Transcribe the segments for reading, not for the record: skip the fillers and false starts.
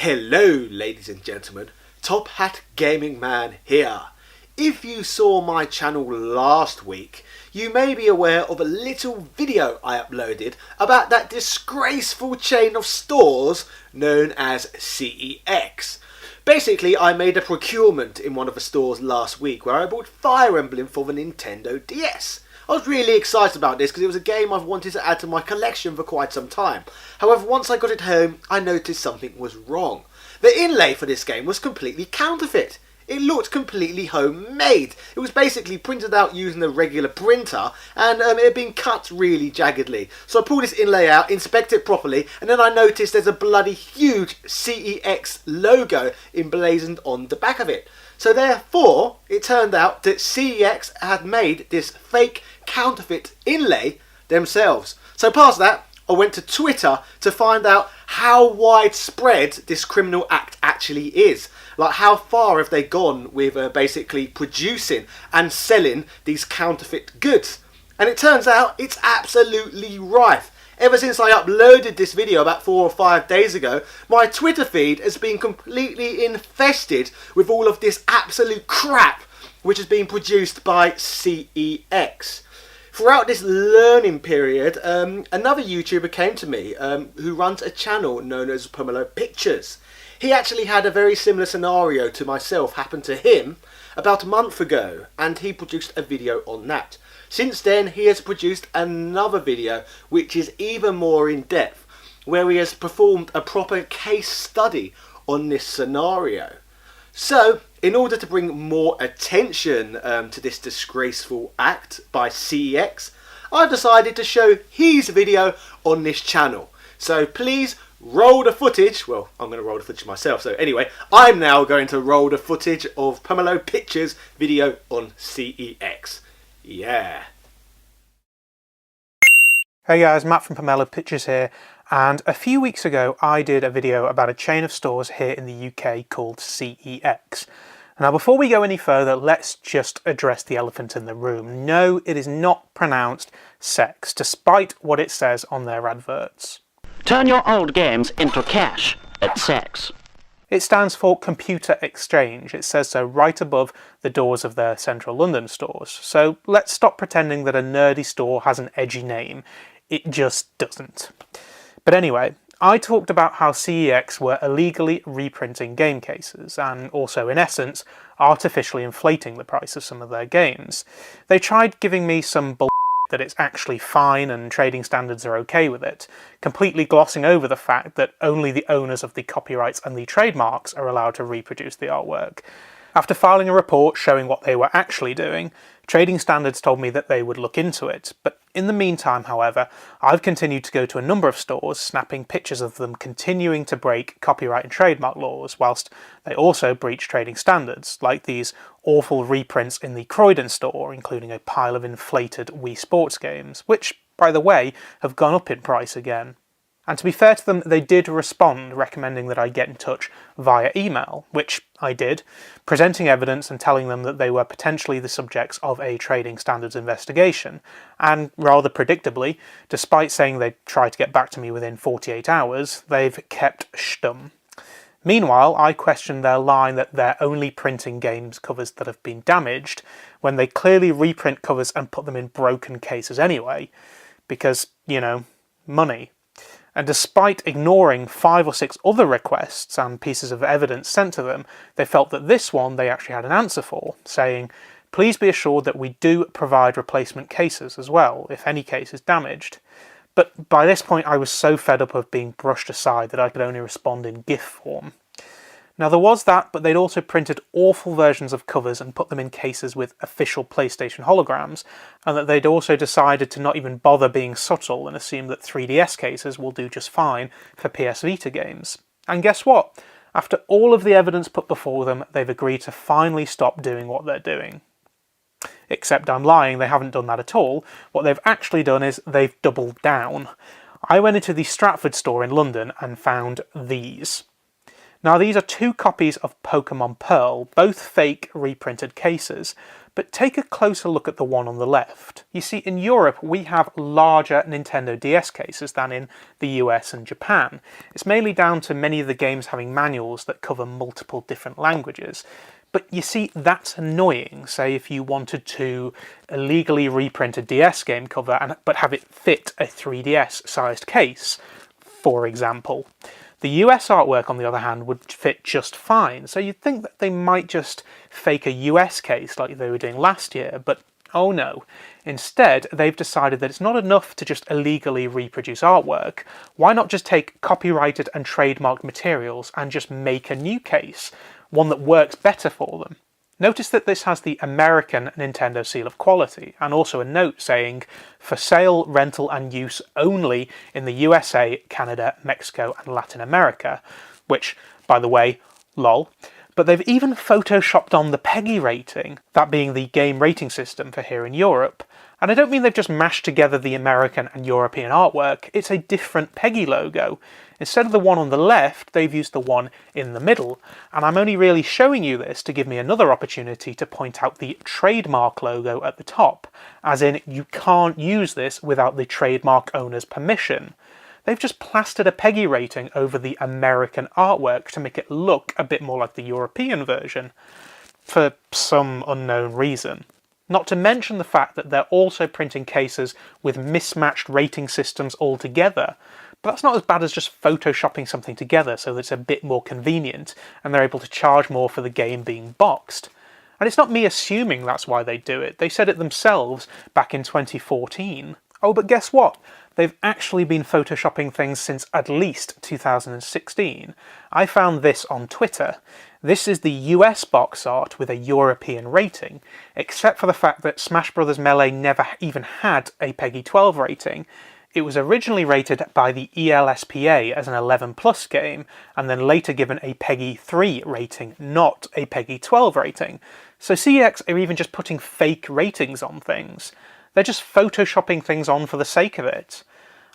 Hello ladies and gentlemen, Top Hat Gaming Man here. If you saw my channel last week, you may be aware of a little video I uploaded about that disgraceful chain of stores known as CEX. Basically, I made a procurement in one of the stores last week where I bought Fire Emblem for the Nintendo DS. I was really excited about this because it was a game I've wanted to add to my collection for quite some time. However, once I got it home, I noticed something was wrong. The inlay for this game was completely counterfeit. It looked completely homemade. It was basically printed out using a regular printer and it had been cut really jaggedly. So I pulled this inlay out, inspect it properly, and then I noticed there's a bloody huge CEX logo emblazoned on the back of it. So therefore, it turned out that CEX had made this fake counterfeit inlay themselves. So past that, I went to Twitter to find out how widespread this criminal act actually is. Like, how far have they gone with basically producing and selling these counterfeit goods? And it turns out it's absolutely rife. Ever since I uploaded this video about 4 or 5 days ago, my Twitter feed has been completely infested with all of this absolute crap which has been produced by CEX. Throughout this learning period, another YouTuber came to me who runs a channel known as Pomelo Pictures. He actually had a very similar scenario to myself happen to him about a month ago, and he produced a video on that. Since then, he has produced another video which is even more in depth, where he has performed a proper case study on this scenario. So, in order to bring more attention to this disgraceful act by CEX, I've decided to show his video on this channel. So please roll the footage. Well, I'm going to roll the footage myself. So anyway, I'm now going to roll the footage of Pomelo Pictures' video on CEX. Yeah. Hey guys, Matt from Pomelo Pictures here, and a few weeks ago I did a video about a chain of stores here in the UK called CEX. Now before we go any further, let's just address the elephant in the room. No, it is not pronounced sex, despite what it says on their adverts. Turn your old games into cash at CEX. It stands for Computer Exchange. It says so right above the doors of their central London stores. So let's stop pretending that a nerdy store has an edgy name. It just doesn't. But anyway, I talked about how CEX were illegally reprinting game cases and also, in essence, artificially inflating the price of some of their games. They tried giving me some bull that it's actually fine and trading standards are okay with it, completely glossing over the fact that only the owners of the copyrights and the trademarks are allowed to reproduce the artwork. After filing a report showing what they were actually doing, Trading Standards told me that they would look into it, but in the meantime, however, I've continued to go to a number of stores, snapping pictures of them continuing to break copyright and trademark laws, whilst they also breach Trading Standards, like these awful reprints in the Croydon store, including a pile of inflated Wii Sports games, which, by the way, have gone up in price again. And to be fair to them, they did respond, recommending that I get in touch via email, which I did, presenting evidence and telling them that they were potentially the subjects of a Trading Standards investigation. And rather predictably, despite saying they'd try to get back to me within 48 hours, they've kept stum. Meanwhile, I questioned their line that they're only printing games covers that have been damaged, when they clearly reprint covers and put them in broken cases anyway. Because, you know, money. And despite ignoring 5 or 6 other requests and pieces of evidence sent to them, they felt that this one they actually had an answer for, saying, "Please be assured that we do provide replacement cases as well, if any case is damaged." But by this point I was so fed up of being brushed aside that I could only respond in GIF form. Now there was that, but they'd also printed awful versions of covers and put them in cases with official PlayStation holograms, and that they'd also decided to not even bother being subtle and assume that 3DS cases will do just fine for PS Vita games. And guess what? After all of the evidence put before them, they've agreed to finally stop doing what they're doing. Except I'm lying, they haven't done that at all. What they've actually done is they've doubled down. I went into the Stratford store in London and found these. Now these are 2 copies of Pokemon Pearl, both fake reprinted cases, But take a closer look at the one on the left. You see, in Europe we have larger Nintendo DS cases than in the US and Japan. It's mainly down to many of the games having manuals that cover multiple different languages. But you see, that's annoying. Say if you wanted to illegally reprint a DS game cover but have it fit a 3DS sized case, for example. The US artwork, on the other hand, would fit just fine, so you'd think that they might just fake a US case like they were doing last year, but oh no. Instead, they've decided that it's not enough to just illegally reproduce artwork. Why not just take copyrighted and trademarked materials and just make a new case, one that works better for them? Notice that this has the American Nintendo seal of quality, and also a note saying, for sale, rental and use only in the USA, Canada, Mexico and Latin America, which, by the way, lol. But they've even photoshopped on the PEGI rating, that being the game rating system for here in Europe. And I don't mean they've just mashed together the American and European artwork, it's a different PEGI logo. Instead of the one on the left, they've used the one in the middle, and I'm only really showing you this to give me another opportunity to point out the trademark logo at the top, as in you can't use this without the trademark owner's permission. They've just plastered a PEGI rating over the American artwork to make it look a bit more like the European version, for some unknown reason. Not to mention the fact that they're also printing cases with mismatched rating systems altogether. But that's not as bad as just photoshopping something together so that it's a bit more convenient and they're able to charge more for the game being boxed. And it's not me assuming that's why they do it. They said it themselves back in 2014. Oh, but guess what? They've actually been photoshopping things since at least 2016. I found this on Twitter. This is the US box art with a European rating, except for the fact that Smash Bros. Melee never even had a PEGI 12 rating. It was originally rated by the ELSPA as an 11 plus game, and then later given a PEGI 3 rating, not a PEGI 12 rating. So CEX are even just putting fake ratings on things. They're just photoshopping things on for the sake of it.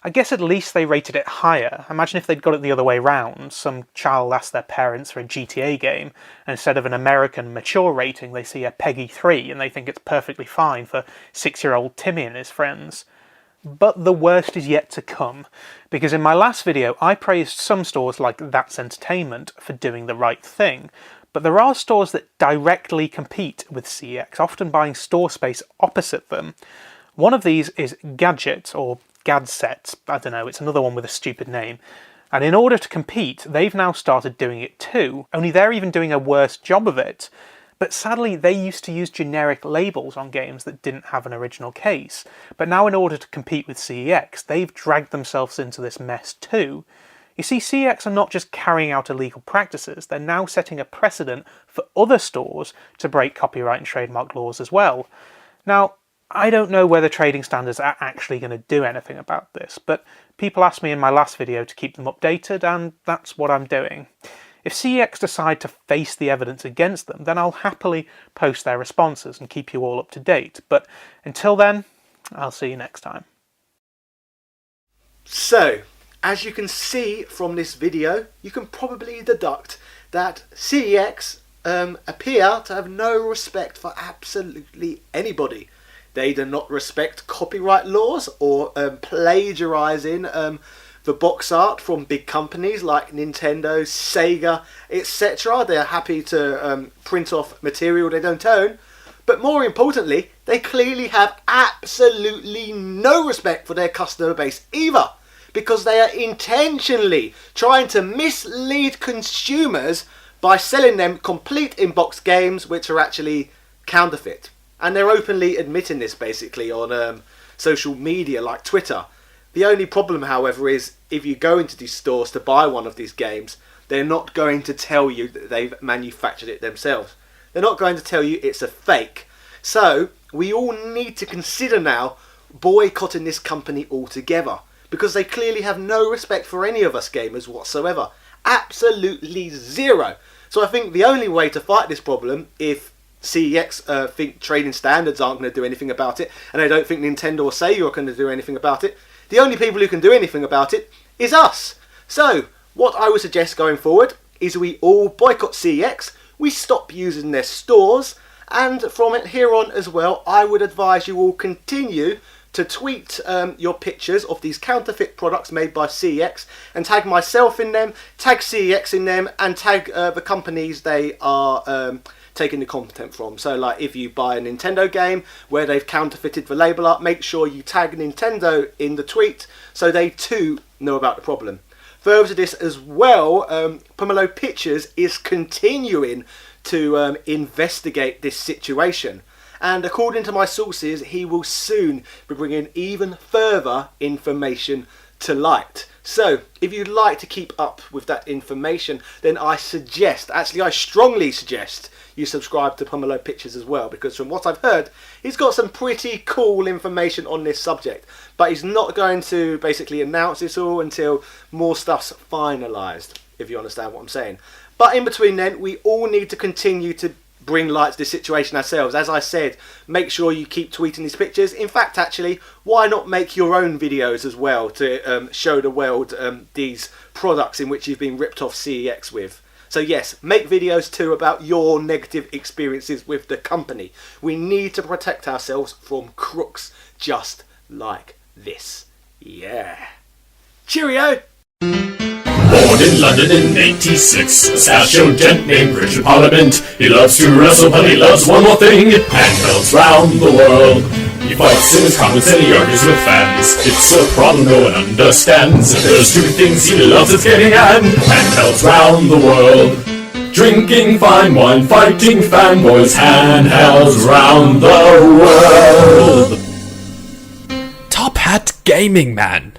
I guess at least they rated it higher. Imagine if they'd got it the other way round. Some child asked their parents for a GTA game, and instead of an American mature rating, they see a PEGI 3 and they think it's perfectly fine for 6-year-old Timmy and his friends. But the worst is yet to come, because in my last video I praised some stores like That's Entertainment for doing the right thing, but there are stores that directly compete with CEX, often buying store space opposite them. One of these is Gadget, or Gadset, I don't know, it's another one with a stupid name. And in order to compete, they've now started doing it too, only they're even doing a worse job of it. But sadly, they used to use generic labels on games that didn't have an original case. But now in order to compete with CEX, they've dragged themselves into this mess too. You see, CEX are not just carrying out illegal practices, they're now setting a precedent for other stores to break copyright and trademark laws as well. Now, I don't know whether trading standards are actually going to do anything about this, but people asked me in my last video to keep them updated, and that's what I'm doing. If CEX decide to face the evidence against them, then I'll happily post their responses and keep you all up to date. But until then, I'll see you next time. So, as you can see from this video, you can probably deduct that CEX appear to have no respect for absolutely anybody. They do not respect copyright laws or plagiarising the box art from big companies like Nintendo, Sega, etc. They're happy to print off material they don't own. But more importantly, they clearly have absolutely no respect for their customer base either, because they are intentionally trying to mislead consumers by selling them complete in-box games which are actually counterfeit. And they're openly admitting this basically on social media like Twitter. The only problem, however, is if you go into these stores to buy one of these games, they're not going to tell you that they've manufactured it themselves. They're not going to tell you it's a fake. So we all need to consider now boycotting this company altogether, because they clearly have no respect for any of us gamers whatsoever. Absolutely zero. So I think the only way to fight this problem, if CEX think trading standards aren't going to do anything about it, and I don't think Nintendo or Sega are going to do anything about it, the only people who can do anything about it is us. So what I would suggest going forward is we all boycott CEX, we stop using their stores, And from here on as well, I would advise you all continue to tweet your pictures of these counterfeit products made by CEX and tag myself in them, tag CEX in them, and tag the companies they are taking the content from. So like if you buy a Nintendo game where they've counterfeited the label art, make sure you tag Nintendo in the tweet so they too know about the problem. Further to this as well, Pomelo Pictures is continuing to investigate this situation. And according to my sources, he will soon be bringing even further information to light. So, if you'd like to keep up with that information, then I strongly suggest you subscribe to Pomelo Pictures as well, because from what I've heard, he's got some pretty cool information on this subject. But he's not going to basically announce this all until more stuff's finalised, if you understand what I'm saying. But in between then, we all need to continue to bring light to this situation ourselves. As I said, make sure you keep tweeting these pictures. In fact, actually, why not make your own videos as well to show the world these products in which you've been ripped off CEX with. So yes, make videos too about your negative experiences with the company. We need to protect ourselves from crooks just like this. Yeah. Cheerio! Born in London in '86, a satchel gent named Richard Parliament. He loves to wrestle, but he loves one more thing: handhelds round the world. He fights in his comments and he argues with fans. It's a problem no one understands. There's two things he loves, it's getting handhelds round the world. Drinking fine wine, fighting fanboys, handhelds round the world. Top Hat Gaming Man.